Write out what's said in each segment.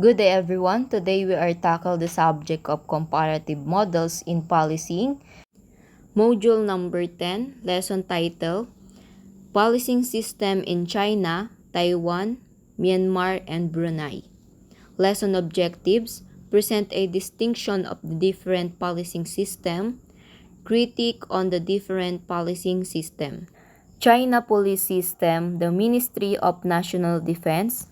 Good day everyone. Today we are tackle the subject of comparative models in policing. Module number 10, lesson title, Policing System in China, Taiwan, Myanmar, and Brunei. Lesson objectives, present a distinction of the different policing system, critique on the different policing system. China police system, the Ministry of National Defense,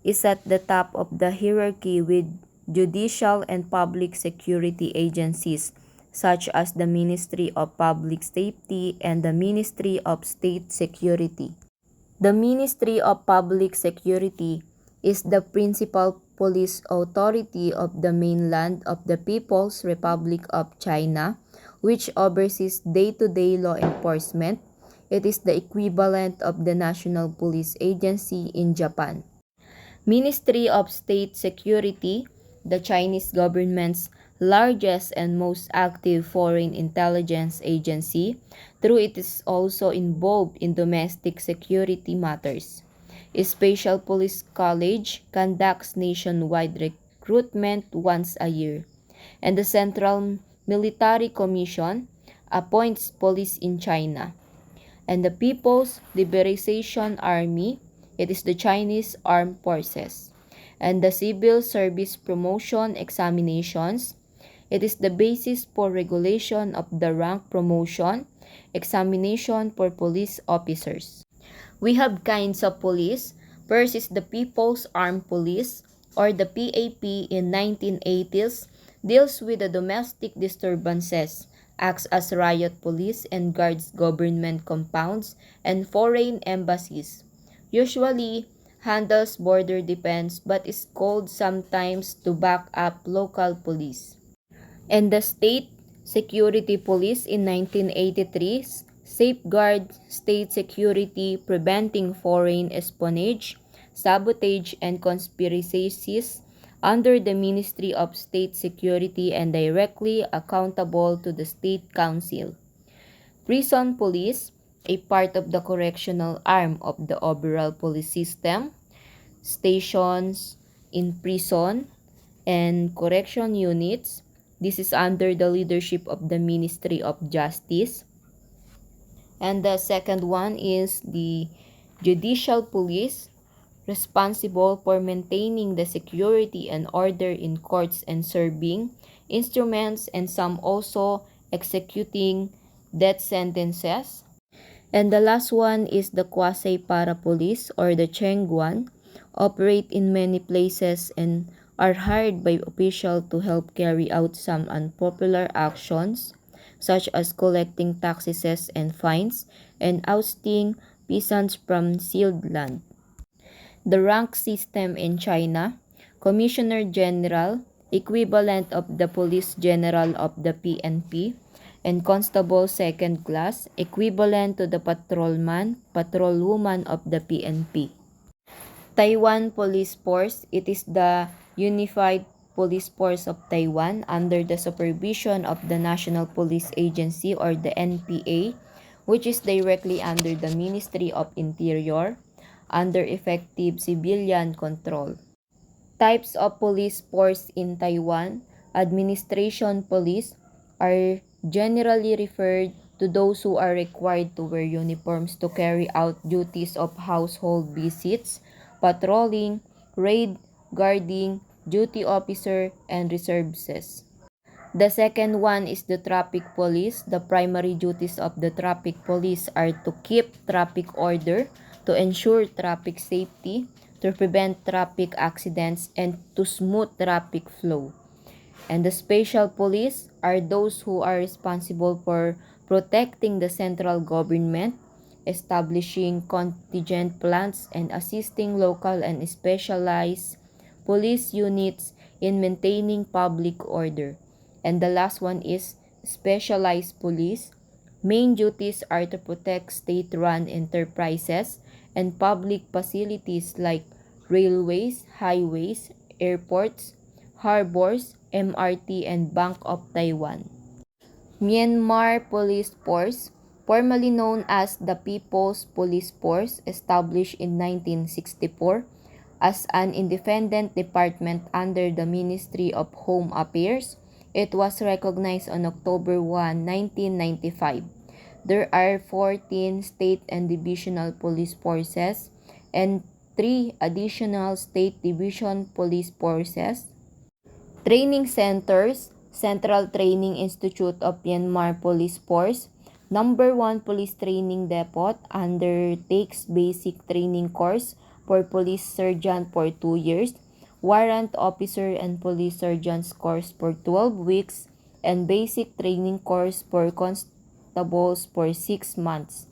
is at the top of the hierarchy with judicial and public security agencies such as the Ministry of Public Safety and the Ministry of State Security. The Ministry of Public Security is the principal police authority of the mainland of the People's Republic of China, which oversees day-to-day law enforcement. It is the equivalent of the National Police Agency in Japan. Ministry of State Security, the Chinese government's largest and most active foreign intelligence agency, though it is also involved in domestic security matters. A Special Police College conducts nationwide recruitment once a year, and the Central Military Commission appoints police in China. And the People's Liberation Army, it is the Chinese Armed Forces. And the Civil Service Promotion Examinations, it is the basis for regulation of the rank promotion examination for police officers. We have kinds of police. First is the People's Armed Police, or the PAP in 1980s, deals with the domestic disturbances, acts as riot police and guards government compounds and foreign embassies. Usually handles border defense but is called sometimes to back up local police. And the State Security Police in 1983 safeguards state security, preventing foreign espionage, sabotage, and conspiracies under the Ministry of State Security and directly accountable to the State Council. Prison Police, a part of the correctional arm of the overall police system, stations in prison and correction units. This is under the leadership of the Ministry of Justice. And the second one is the Judicial Police, responsible for maintaining the security and order in courts and serving instruments, and some also executing death sentences. And the last one is the quasi-para police, or the Chengguan, operate in many places and are hired by officials to help carry out some unpopular actions such as collecting taxes and fines and ousting peasants from sealed land. The rank system in China, Commissioner General, equivalent of the Police General of the PNP, and Constable Second Class, equivalent to the Patrolman, Patrolwoman of the PNP. Taiwan Police Force, it is the Unified Police Force of Taiwan under the supervision of the National Police Agency, or the NPA, which is directly under the Ministry of Interior, under effective civilian control. Types of police force in Taiwan, administration police, are generally referred to those who are required to wear uniforms to carry out duties of household visits, patrolling, raid, guarding, duty officer, and reserves. The second one is the traffic police. The primary duties of the traffic police are to keep traffic order, to ensure traffic safety, to prevent traffic accidents, and to smooth traffic flow. And the special police are those who are responsible for protecting the central government, establishing contingent plans, and assisting local and specialized police units in maintaining public order. And the last one is specialized police. Main duties are to protect state-run enterprises and public facilities like railways, highways, airports, harbors, MRT, and Bank of Taiwan. Myanmar Police Force, formerly known as the People's Police Force, established in 1964, as an independent department under the Ministry of Home Affairs. It was recognized on October 1, 1995. There are 14 state and divisional police forces and 3 additional state division police forces. Training centers: Central Training Institute of Myanmar Police Force. Number 1 Police Training Depot undertakes basic training course for police sergeant for 2 years, warrant officer and police sergeant's course for 12 weeks, and basic training course for constables for 6 months.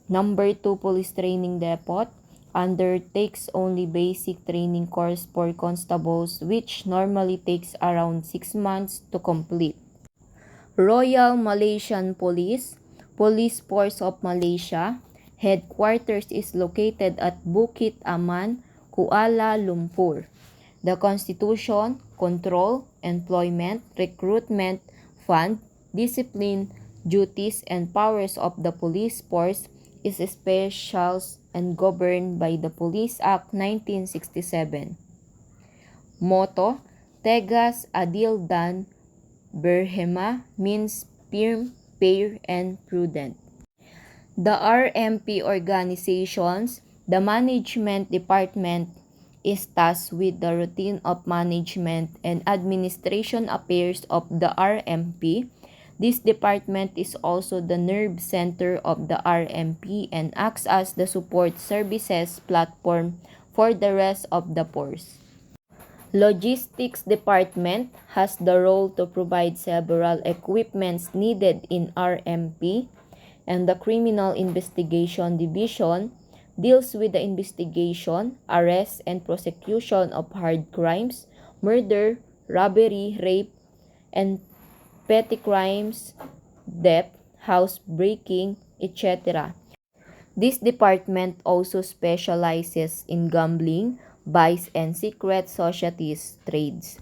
Number 2 Police Training Depot undertakes only basic training course for constables, which normally takes around 6 months to complete. Royal Malaysian Police, Police Force of Malaysia, headquarters is located at Bukit Aman, Kuala Lumpur. The Constitution, Control, Employment, Recruitment, Fund, Discipline, Duties, and Powers of the Police Force is special and governed by the Police Act 1967. Motto: Tegas Adil Dan Berhema, means firm, fair, and prudent. The RMP organizations: the Management Department is tasked with the routine of management and administration affairs of the RMP. This department is also the nerve center of the RMP and acts as the support services platform for the rest of the force. Logistics Department has the role to provide several equipments needed in RMP, and the Criminal Investigation Division deals with the investigation, arrest, and prosecution of hard crimes, murder, robbery, rape, and petty crimes, theft, housebreaking, etc. This department also specializes in gambling, vice, and secret societies trades.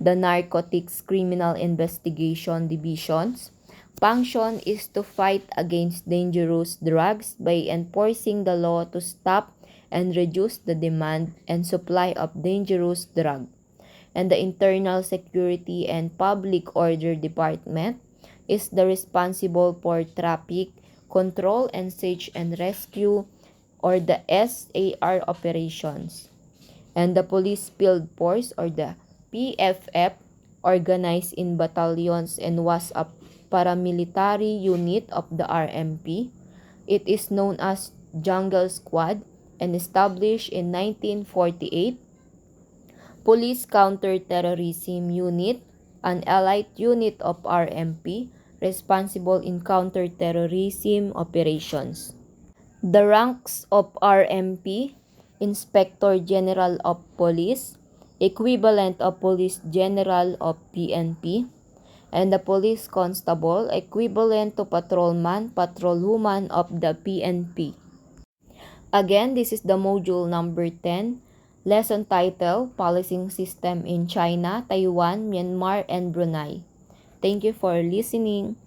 The Narcotics Criminal Investigation Division's function is to fight against dangerous drugs by enforcing the law to stop and reduce the demand and supply of dangerous drugs. And the Internal Security and Public Order Department is the responsible for traffic control and search and rescue, or the SAR operations. And the Police Field Force, or the PFF, organized in battalions and was a paramilitary unit of the RMP. It is known as Jungle Squad and established in 1948. Police Counter-Terrorism Unit, an allied unit of RMP, responsible in counter-terrorism operations. The ranks of RMP: Inspector General of Police, equivalent of Police General of PNP, and the Police Constable, equivalent to Patrolman, Patrolwoman of the PNP. Again, this is the module number 10, lesson title: Policing System in China, Taiwan, Myanmar, and Brunei. Thank you for listening.